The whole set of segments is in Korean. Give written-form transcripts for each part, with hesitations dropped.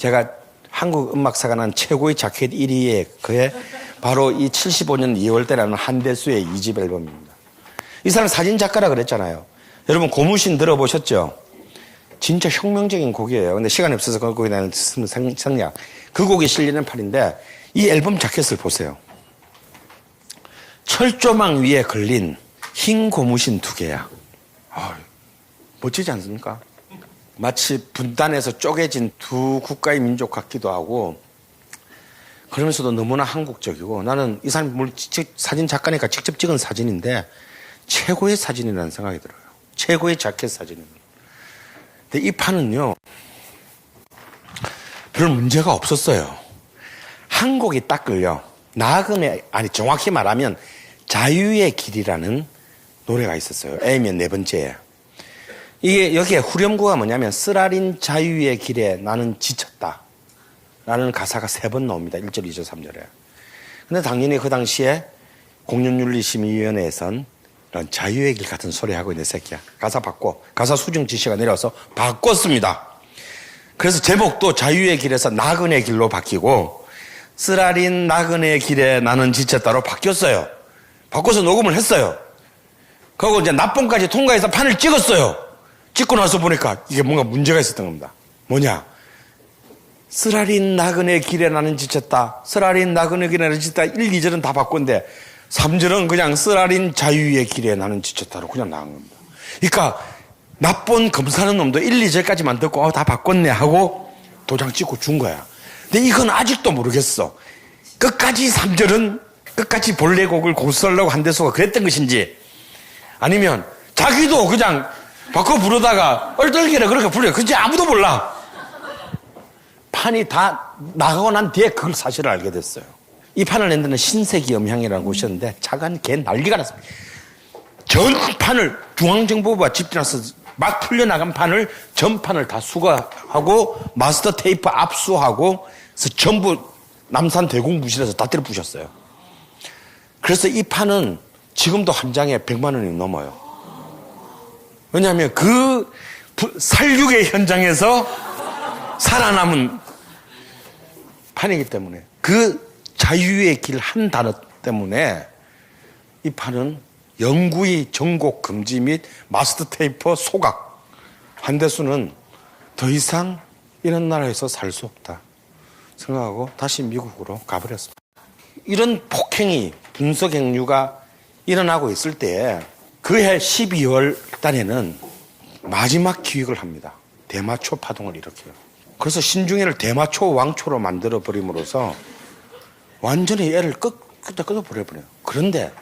제가 한국 음악사관한 최고의 자켓 1위에 그에 바로 이 75년 2월달에 한대수의 2집 앨범입니다. 이 사람 사진작가라 그랬잖아요. 여러분 고무신 들어보셨죠? 진짜 혁명적인 곡이에요. 근데 시간이 없어서 그 곡에 대한 생략. 그 곡이 실리는 판인데 이 앨범 자켓을 보세요. 철조망 위에 걸린 흰 고무신 2개야. 멋지지 않습니까? 마치 분단에서 쪼개진 두 국가의 민족 같기도 하고 그러면서도 너무나 한국적이고 나는 이 사람이 물론 사진 작가니까 직접 찍은 사진인데 최고의 사진이라는 생각이 들어요. 최고의 자켓 사진입니다. 근데 이 판은요 별 문제가 없었어요. 한 곡이 딱 걸려. 나그네 아니 정확히 말하면 자유의 길이라는 노래가 있었어요. A면 네 번째에. 이게 여기에 후렴구가 뭐냐면 쓰라린 자유의 길에 나는 지쳤다 라는 가사가 3번 나옵니다. 1절, 2절, 3절에. 근데 당연히 그 당시에 공연윤리심의위원회에선 이런 자유의 길 같은 소리 하고 있는 새끼야. 가사 바꿔. 가사 수정 지시가 내려와서 바꿨습니다. 그래서 제목도 자유의 길에서 나그네 길로 바뀌고 쓰라린 나그네 길에 나는 지쳤다로 바뀌었어요. 바꿔서 녹음을 했어요. 그리고 이제 납본까지 통과해서 판을 찍었어요. 찍고 나서 보니까 이게 뭔가 문제가 있었던 겁니다. 뭐냐? 쓰라린 나그네 길에 나는 지쳤다. 쓰라린 나그네 길에 나는 지쳤다. 1, 2절은 다 바꾼데 3절은 그냥 쓰라린 자유의 길에 나는 지쳤다로 그냥 나온 겁니다. 그러니까 납본 검사하는 놈도 1, 2절까지만 듣고 다 바꿨네 하고 도장 찍고 준 거야. 근데 이건 아직도 모르겠어. 끝까지 3절은 끝까지 본래 곡을 고수하려고 한대수가 그랬던 것인지 아니면 자기도 그냥 바꿔 부르다가 얼떨결에 그렇게 불러요. 그치 아무도 몰라. 판이 다 나가고 난 뒤에 그걸 사실을 알게 됐어요. 이 판을 낸 데는 신세기 음향이라는 곳이었는데 차관 개 난리가 났습니다. 전 판을 중앙정보부가 집중해서 막 풀려나간 판을 전판을 다 수거하고 마스터 테이프 압수하고 그래서 전부 남산 대공부실에서 다 때려 부셨어요. 그래서 이 판은 지금도 한 장에 100만 원이 넘어요. 왜냐하면 그 살육의 현장에서 살아남은 판이기 때문에 그 자유의 길 한 단어 때문에 이 판은 영구히 전곡 금지 및 마스터 테이프 소각. 한대수는 더 이상 이런 나라에서 살 수 없다 생각하고 다시 미국으로 가버렸습니다. 이런 폭행이 분석행류가 일어나고 있을 때 그해 12월 달에는 마지막 기획을 합니다. 대마초 파동을 일으켜요. 그래서 신중해를 대마초 왕초로 만들어버림으로써 완전히 애를 끊어버려요. 그런데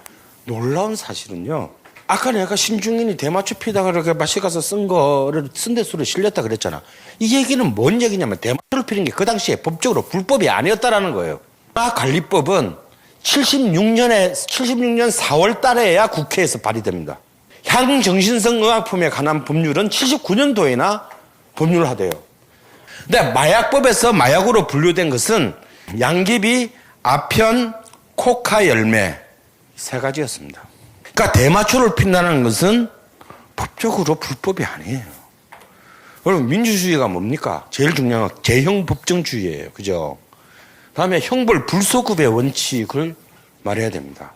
놀라운 사실은요. 아까 내가 신중인이 대마초 피다가 그렇게 마시 가서 쓴 대수로 실렸다 그랬잖아. 이 얘기는 뭔 얘기냐면 대마초를 피는 게 그 당시에 법적으로 불법이 아니었다라는 거예요. 음악관리법은 76년 4월 달에야 국회에서 발의됩니다. 향정신성 의약품에 관한 법률은 79년도에나 법률화돼요. 근데 마약법에서 마약으로 분류된 것은 양귀비, 아편, 코카 열매 3가지였습니다. 그러니까 대마초를 핀다는 것은 법적으로 불법이 아니에요. 여러분 민주주의가 뭡니까? 제일 중요한 건 제형법정주의예요. 그죠? 다음에 형벌 불소급의 원칙을 말해야 됩니다.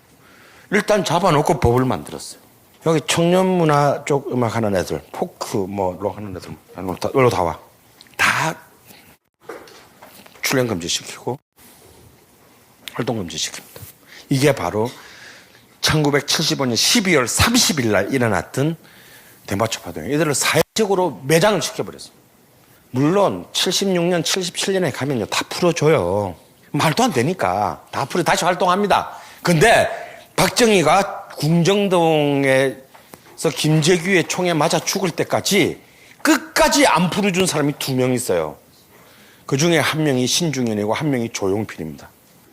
일단 잡아놓고 법을 만들었어요. 여기 청년문화 쪽 음악 하는 애들, 포크 록 하는 애들, 여기로 다 와. 다 출연 금지시키고 활동 금지시킵니다. 이게 바로 1975년 12월 30일 날 일어났던 대마초 파동이에요. 이들을 사회적으로 매장을 시켜버렸어요. 물론 76년, 77년에 가면요 다 풀어줘요. 말도 안 되니까 다 풀어 다시 활동합니다. 근데 박정희가 궁정동에서 김재규의 총에 맞아 죽을 때까지 끝까지 안 풀어준 사람이 2명 있어요. 그 중에 한 명이 신중현이고 한 명이 조용필입니다.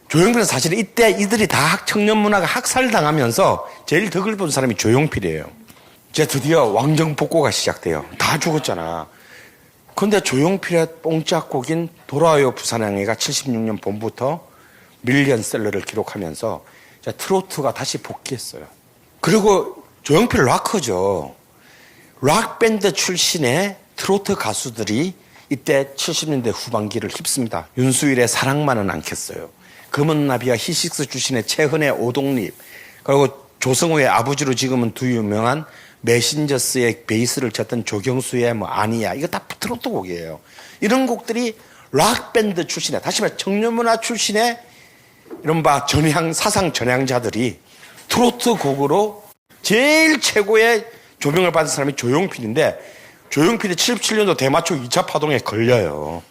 조용필은 사실 이때 이들이 다 청년문화가 학살당하면서 제일 덕을 본 사람이 조용필이에요. 이제 드디어 왕정복고가 시작돼요. 다 죽었잖아. 근데 조용필의 뽕짝곡인 돌아와요 부산항해가 76년 봄부터 밀리언셀러를 기록하면서 이제 트로트가 다시 복귀했어요. 그리고 조용필 락커죠. 락밴드 출신의 트로트 가수들이 이때 70년대 후반기를 휩습니다. 윤수일의 사랑만은 않겠어요. 금은나비와 히식스 출신의 최헌의 오동립, 그리고 조성우의 아버지로 지금은 두 유명한 메신저스의 베이스를 쳤던 조경수의 뭐 아니야, 이거 다 트로트 곡이에요. 이런 곡들이 락밴드 출신의, 다시 말해 청년문화 출신의 이른바 사상 전향자들이 트로트 곡으로 제일 최고의 조명을 받은 사람이 조용필인데, 조용필이 77년도 대마초 2차 파동에 걸려요.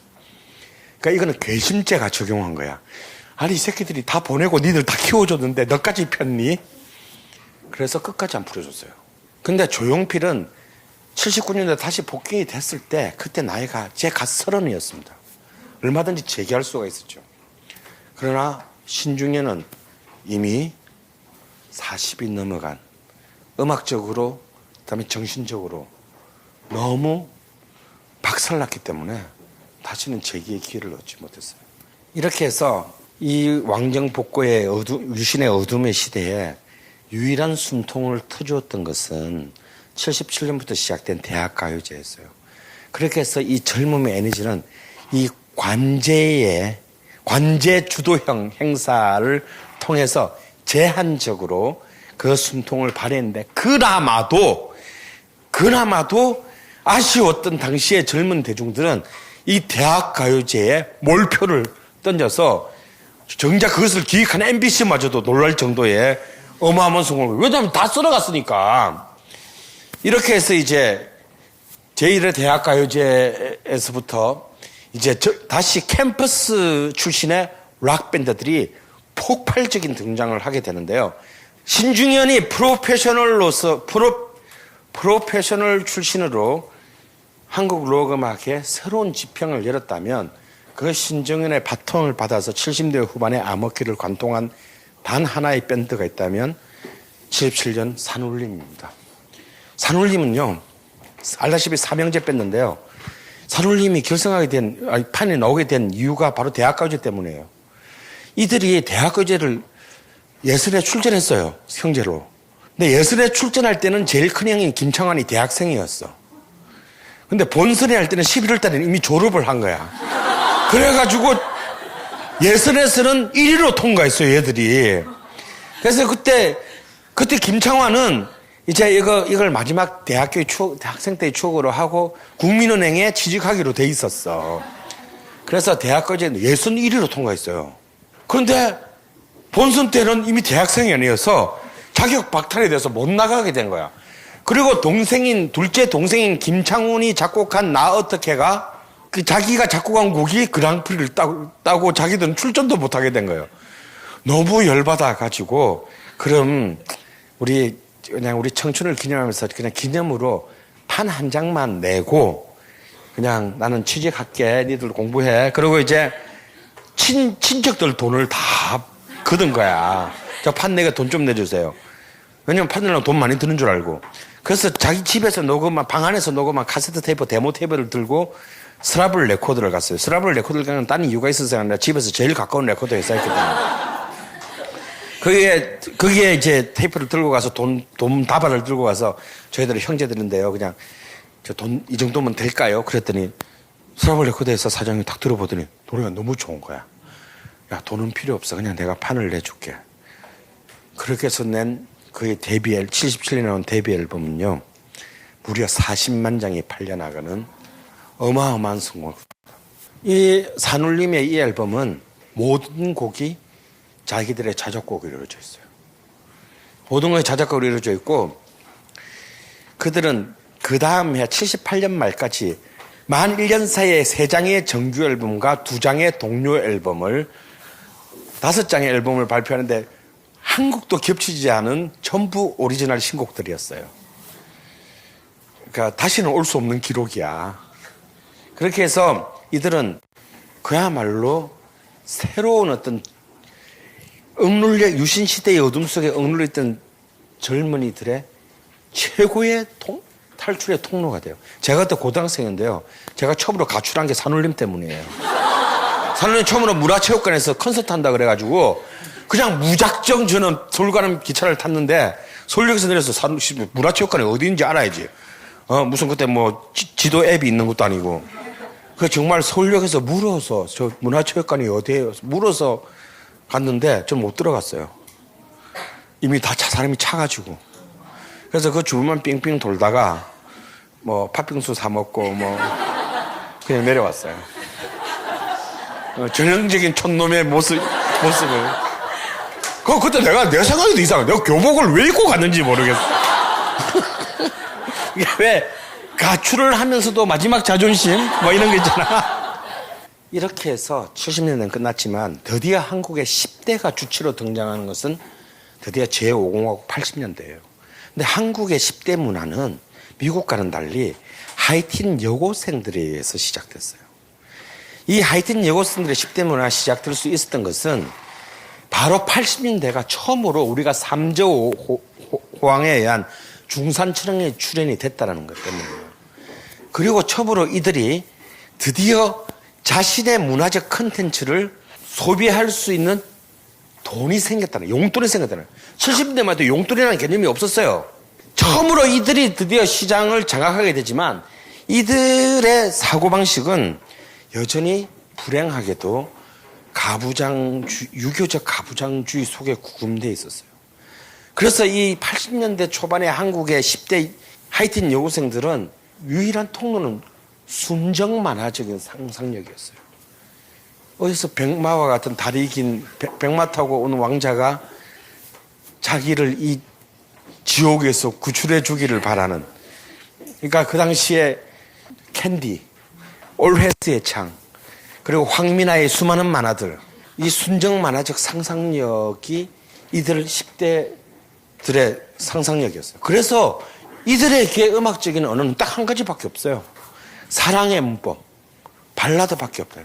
그러니까 이거는 괘씸죄가 적용한 거야. 아니, 이 새끼들이 다 보내고 니들 다 키워줬는데 너까지 폈니? 그래서 끝까지 안 풀어줬어요. 근데 조용필은 79년도에 다시 복귀 됐을 때 그때 나이가 제 갓 30이었습니다. 얼마든지 재기할 수가 있었죠. 그러나 신중현은 이미 40이 넘어간, 음악적으로 그다음에 정신적으로 너무 박살났기 때문에 다시는 재기의 기회를 얻지 못했어요. 이렇게 해서 이 왕정복고의 유신의 어둠의 시대에 유일한 숨통을 트주었던 것은 77년부터 시작된 대학가요제였어요. 그렇게 해서 이 젊음의 에너지는 이 관제 주도형 행사를 통해서 제한적으로 그 숨통을 발휘했는데, 그나마도 아쉬웠던 당시의 젊은 대중들은 이 대학가요제에 몰표를 던져서 정작 그것을 기획한 MBC마저도 놀랄 정도의 어마어마한 성공을, 왜냐하면 다 쓸어갔으니까. 이렇게 해서 이제 제1회 대학가요제에서부터 이제 다시 캠퍼스 출신의 락밴드들이 폭발적인 등장을 하게 되는데요. 신중현이 프로페셔널 출신으로 한국 록 음악에 새로운 지평을 열었다면, 그 신중현의 바톤을 받아서 70대 후반에 암흑기를 관통한 단 하나의 밴드가 있다면 77년 산울림입니다. 산울림은요, 알다시피 삼형제 밴드인데요. 산울림이 판에 나오게 된 이유가 바로 대학가요제 때문이에요. 이들이 대학가요제를 예선에 출전했어요, 형제로. 근데 예선에 출전할 때는 제일 큰 형인 김창완이 대학생이었어. 근데 본선에 할 때는 11월 달에 이미 졸업을 한 거야. 그래가지고 예선에서는 1위로 통과했어요, 얘들이. 그래서 그때 김창완은 이제 이걸 마지막 대학생 때의 추억으로 하고 국민은행에 취직하기로 돼 있었어. 그래서 대학까지 예선 1위로 통과했어요. 그런데 본선 때는 이미 대학생이 아니어서 자격 박탈이 돼서 못 나가게 된 거야. 그리고 둘째 동생인 김창훈이 작곡한 나 어떻게가 자기가 작곡한 곡이 그랑프리를 따고 자기들은 출전도 못하게 된 거예요. 너무 열받아가지고, 그럼 우리 청춘을 기념하면서 그냥 기념으로 판 한 장만 내고 그냥 나는 취직할게, 니들 공부해. 그리고 이제 친척들 돈을 다 거둔 거야. 저 판 내가 돈 좀 내주세요. 왜냐면 판 내려면 돈 많이 드는 줄 알고. 그래서 자기 집에서 방 안에서 녹음한 카세트 테이프, 데모 테이프를 들고 스라블 레코드를 갔어요. 스라블 레코드를 가는 딴 이유가 있어서 아니라 집에서 제일 가까운 레코드 회사였기 때문에. 거기에 이제 테이프를 들고 가서 돈 다발을 들고 가서 저희들은 형제들인데요. 그냥 저 돈 이 정도면 될까요? 그랬더니 스라블 레코드에서 사장님이 딱 들어보더니 노래가 너무 좋은 거야. 야, 돈은 필요 없어. 그냥 내가 판을 내줄게. 그렇게 해서 낸 그의 77년에 나온 데뷔 앨범은요, 무려 40만 장이 팔려나가는 어마어마한 성공. 이 산울림의 이 앨범은 모든 곡이 자기들의 자작곡으로 이루어져 있어요. 모든 곡이 자작곡으로 이루어져 있고, 그들은 그 다음 해 78년 말까지 만 1년 사이에 3장의 정규 앨범과 2장의 동료 앨범을, 5장의 앨범을 발표하는데 한 곡도 겹치지 않은 전부 오리지널 신곡들이었어요. 그러니까 다시는 올 수 없는 기록이야. 그렇게 해서 이들은 그야말로 새로운 어떤 유신시대의 어둠 속에 억눌려있던 젊은이들의 최고의 탈출의 통로가 돼요. 제가 그때 고등학생인데요. 제가 처음으로 가출한 게 산울림 때문이에요. 산울림 처음으로 문화체육관에서 콘서트 한다 그래가지고 그냥 무작정 저는 서울 가는 기차를 탔는데, 서울역에서 내려서 문화체육관이 어디인지 알아야지. 무슨 그때 뭐 지도 앱이 있는 것도 아니고. 그 정말 서울역에서 물어서 저 문화체육관이 어디에요? 물어서 갔는데 전 못 들어갔어요. 이미 다 사람이 차가지고. 그래서 그 주변만 삥삥 돌다가 뭐 팥빙수 사 먹고 뭐 그냥 내려왔어요. 전형적인 촌놈의 모습을. 그때 내 생각에도 이상해. 내가 교복을 왜 입고 갔는지 모르겠어. 이게 왜 가출을 하면서도 마지막 자존심 뭐 이런 거 있잖아. 이렇게 해서 70년대는 끝났지만 드디어 한국의 10대가 주체로 등장하는 것은 드디어 제5공화국 80년대예요. 근데 한국의 10대 문화는 미국과는 달리 하이틴 여고생들에 의해서 시작됐어요. 이 하이틴 여고생들의 10대 문화가 시작될 수 있었던 것은 바로 80년대가 처음으로 우리가 삼저호황에 의한 중산층의 출현이 됐다는 것 때문이에요. 그리고 처음으로 이들이 드디어 자신의 문화적 컨텐츠를 소비할 수 있는 돈이 생겼다는, 용돈이 생겼다는. 70년대만 해도 용돈이라는 개념이 없었어요. 처음으로 이들이 드디어 시장을 장악하게 되지만 이들의 사고방식은 여전히 불행하게도 유교적 가부장주의 속에 구금되어 있었어요. 그래서 이 80년대 초반에 한국의 10대 하이틴 여고생들은 유일한 통로는 순정 만화적인 상상력이었어요. 어디서 백마와 같은 다리 긴 백마 타고 온 왕자가 자기를 이 지옥에서 구출해 주기를 바라는. 그러니까 그 당시에 캔디, 올회스의 창, 그리고 황미나의 수많은 만화들, 이 순정 만화적 상상력이 이들 10대들의 상상력이었어요. 그래서 이들에게 음악적인 언어는 딱 한 가지밖에 없어요. 사랑의 문법, 발라드밖에 없어요.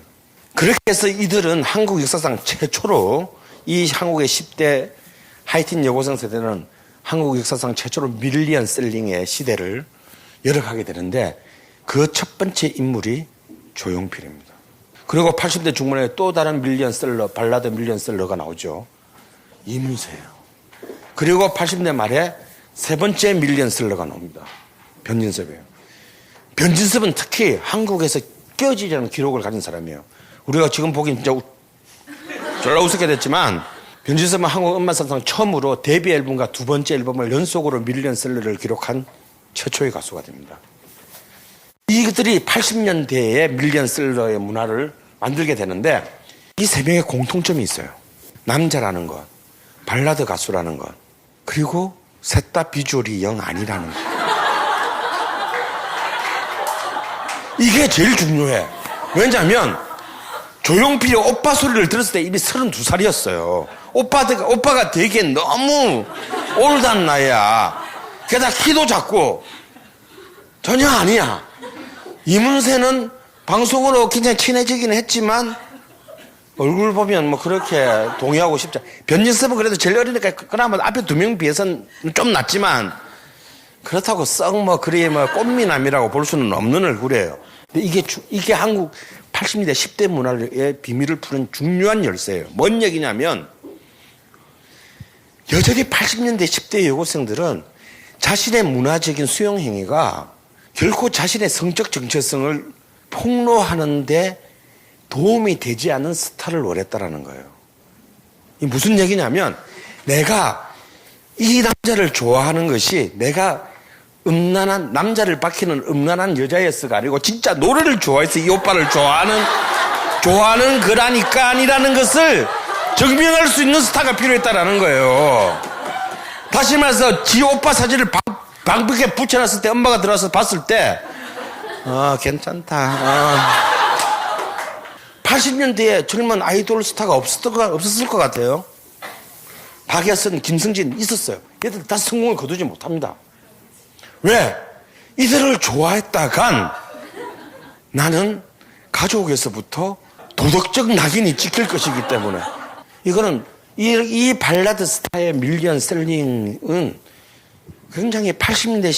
그렇게 해서 이들은 한국 역사상 최초로 이 한국의 10대 하이틴 여고생 세대는 한국 역사상 최초로 밀리언 셀링의 시대를 열어가게 되는데 그 첫 번째 인물이 조용필입니다. 그리고 80대 중반에 또 다른 밀리언셀러, 발라드 밀리언셀러가 나오죠. 이문세예요. 그리고 80대 말에 세 번째 밀리언셀러가 나옵니다. 변진섭이에요. 변진섭은 특히 한국에서 깨어지지 않은 기록을 가진 사람이에요. 우리가 지금 보기엔 진짜 졸라 우습게 됐지만 변진섭은 한국 음악사상 처음으로 데뷔 앨범과 두 번째 앨범을 연속으로 밀리언셀러를 기록한 최초의 가수가 됩니다. 이들이 80년대에 밀리언셀러의 문화를 만들게 되는데 이 세 명의 공통점이 있어요. 남자라는 것, 발라드 가수라는 것, 그리고 셋 다 비주얼이 영 아니라는 것. 이게 제일 중요해. 왜냐하면 조용필이 오빠 소리를 들었을 때 이미 32살이었어요. 오빠가 되기엔 너무 올드한 나이야. 게다가 키도 작고 전혀 아니야. 이문세는 방송으로 굉장히 친해지기는 했지만 얼굴 보면 뭐 그렇게 동의하고 싶지 않아. 변진섭은 그래도 제일 어리니까 그나마 앞에 두 명 비해서는 좀 낫지만 그렇다고 썩 뭐 그리 뭐 꽃미남이라고 볼 수는 없는 얼굴이에요. 근데 이게 한국 80년대 10대 문화의 비밀을 푸는 중요한 열쇠예요. 뭔 얘기냐면 여전히 80년대 10대 여고생들은 자신의 문화적인 수용 행위가 결코 자신의 성적 정체성을 폭로하는데 도움이 되지 않는 스타를 원했다라는 거예요. 이 무슨 얘기냐면 내가 이 남자를 좋아하는 것이 내가 음란한 남자를 밝히는 음란한 여자였어가 아니고 진짜 노래를 좋아해서 이 오빠를 좋아하는 거라니까 아니라는 것을 증명할 수 있는 스타가 필요했다라는 거예요. 다시 말해서 지 오빠 사진을 방벽에 붙여놨을 때 엄마가 들어와서 봤을 때 괜찮다. 80년대에 젊은 아이돌 스타가 없었을 것 같아요. 박예선, 김승진 있었어요. 얘들 다 성공을 거두지 못합니다. 왜? 이들을 좋아했다간 나는 가족에서부터 도덕적 낙인이 찍힐 것이기 때문에 이거는 이 발라드 스타의 밀리언 셀링은 굉장히 80년대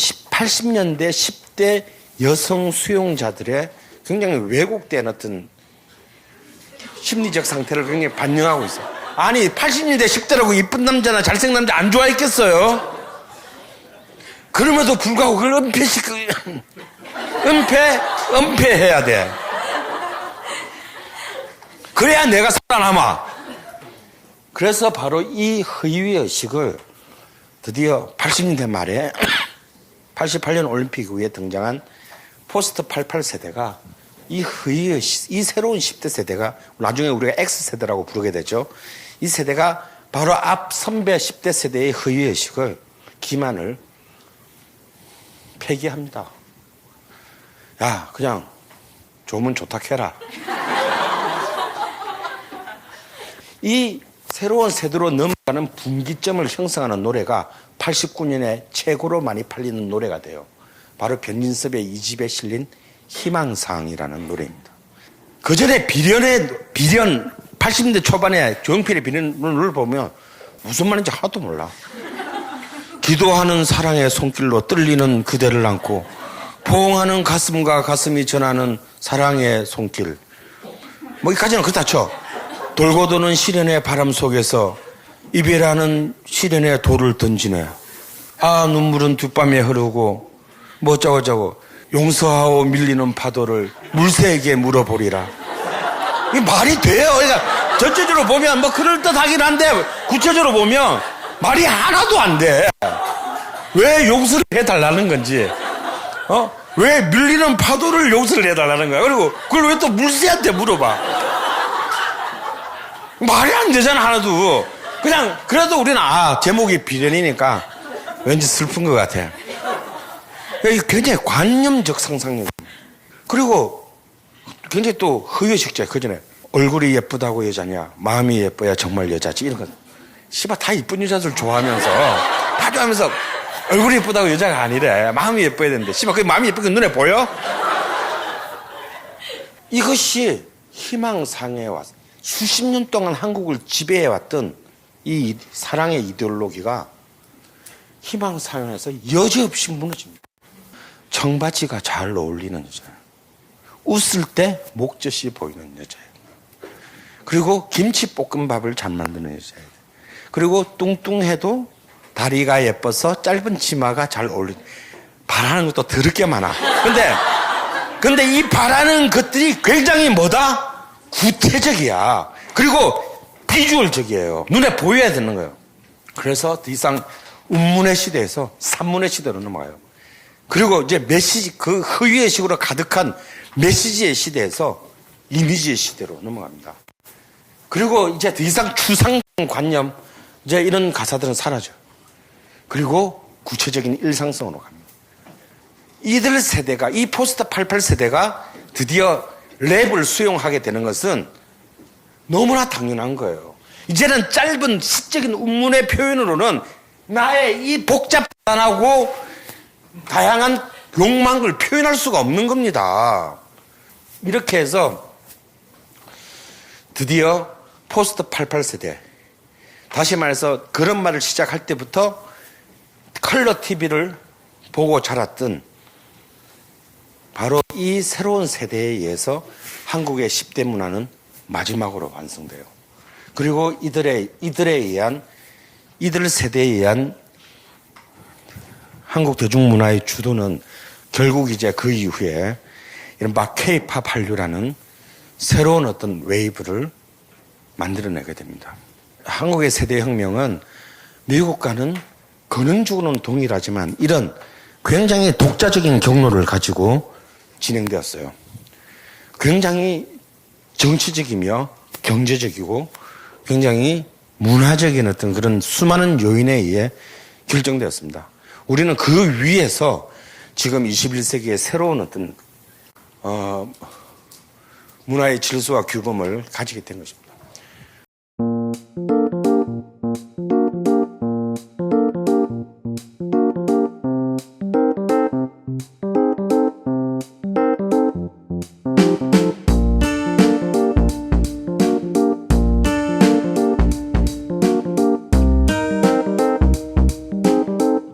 10대 여성 수용자들의 굉장히 왜곡된 어떤 심리적 상태를 굉장히 반영하고 있어요. 아니 80년대 10대라고 이쁜 남자나 잘생긴 남자 안 좋아했겠어요? 그럼에도 불구하고 그걸 은폐해야 돼. 그래야 내가 살아남아. 그래서 바로 이 허위의식을 드디어 80년대 말에 88년 올림픽 후에 등장한 포스트 88 세대가 이 허위의식, 이 새로운 10대 세대가 나중에 우리가 X세대라고 부르게 되죠. 이 세대가 바로 앞 선배 10대 세대의 허위의식을, 기만을 폐기합니다. 야, 그냥 좋으면 좋다 해라. 이 새로운 세대로 넘어가는 분기점을 형성하는 노래가 89년에 최고로 많이 팔리는 노래가 돼요. 바로 변진섭의 2집에 실린 희망사항이라는 노래입니다. 그 전에 비련, 80년대 초반에 조용필의 비련을 보면 무슨 말인지 하나도 몰라. 기도하는 사랑의 손길로 떨리는 그대를 안고 포옹하는 가슴과 가슴이 전하는 사랑의 손길. 뭐 여기까지는 그렇다 쳐. 돌고 도는 시련의 바람 속에서 이별하는 시련의 돌을 던지네. 아, 눈물은 뒷밤에 흐르고 뭐 어쩌고저쩌고 용서하고 밀리는 파도를 물새에게 물어보리라. 이게 말이 돼요. 그러니까 전체적으로 보면 뭐 그럴듯하긴 한데 구체적으로 보면 말이 하나도 안 돼. 왜 용서를 해달라는 건지, 왜 밀리는 파도를 용서를 해달라는 거야. 그리고 그걸 왜 또 물새한테 물어봐. 말이 안 되잖아, 하나도. 그냥, 그래도 우리는, 제목이 비련이니까 왠지 슬픈 것 같아. 굉장히 관념적 상상력. 그리고 굉장히 또 허위의식자, 그 전에. 얼굴이 예쁘다고 여자냐, 마음이 예뻐야 정말 여자지. 이런 거. 씨발, 다 이쁜 여자들 좋아하면서, 다 좋아하면서, 얼굴이 예쁘다고 여자가 아니래. 마음이 예뻐야 되는데. 씨발, 그 마음이 예쁜 게 눈에 보여? 이것이 희망상에 왔어. 수십 년 동안 한국을 지배해왔던 이 사랑의 이데올로기가 희망사연에서 여지없이 무너집니다. 청바지가 잘 어울리는 여자예요. 웃을 때 목젖이 보이는 여자예요. 그리고 김치볶음밥을 잘 만드는 여자예요. 그리고 뚱뚱해도 다리가 예뻐서 짧은 치마가 잘 어울리는. 바라는 것도 더럽게 많아. 근데 이 바라는 것들이 굉장히 뭐다? 구태적이야. 그리고 비주얼적이에요. 눈에 보여야 되는 거예요. 그래서 더 이상 운문의 시대에서 산문의 시대로 넘어가요. 그리고 이제 메시지, 그 허위의 식으로 가득한 메시지의 시대에서 이미지의 시대로 넘어갑니다. 그리고 이제 더 이상 추상관념, 이제 이런 가사들은 사라져요. 그리고 구체적인 일상성으로 갑니다. 이들 세대가, 이 포스트 88 세대가 드디어 랩을 수용하게 되는 것은 너무나 당연한 거예요. 이제는 짧은 시적인 운문의 표현으로는 나의 이 복잡하고 다양한 욕망을 표현할 수가 없는 겁니다. 이렇게 해서 드디어 포스트 88 세대, 다시 말해서 그런 말을 시작할 때부터 컬러 TV를 보고 자랐던 바로 이 새로운 세대에 의해서 한국의 10대 문화는 마지막으로 완성돼요. 그리고 이들 세대에 의한 한국 대중문화의 주도는 결국 이제 그 이후에 이른바 K-팝 한류라는 새로운 어떤 웨이브를 만들어내게 됩니다. 한국의 세대혁명은 미국과는 근원적으로는 동일하지만 이런 굉장히 독자적인 경로를 가지고 진행되었어요. 굉장히 정치적이며 경제적이고 굉장히 문화적인 어떤 그런 수많은 요인에 의해 결정되었습니다. 우리는 그 위에서 지금 21세기의 새로운 어떤 문화의 질서와 규범을 가지게 된 것입니다.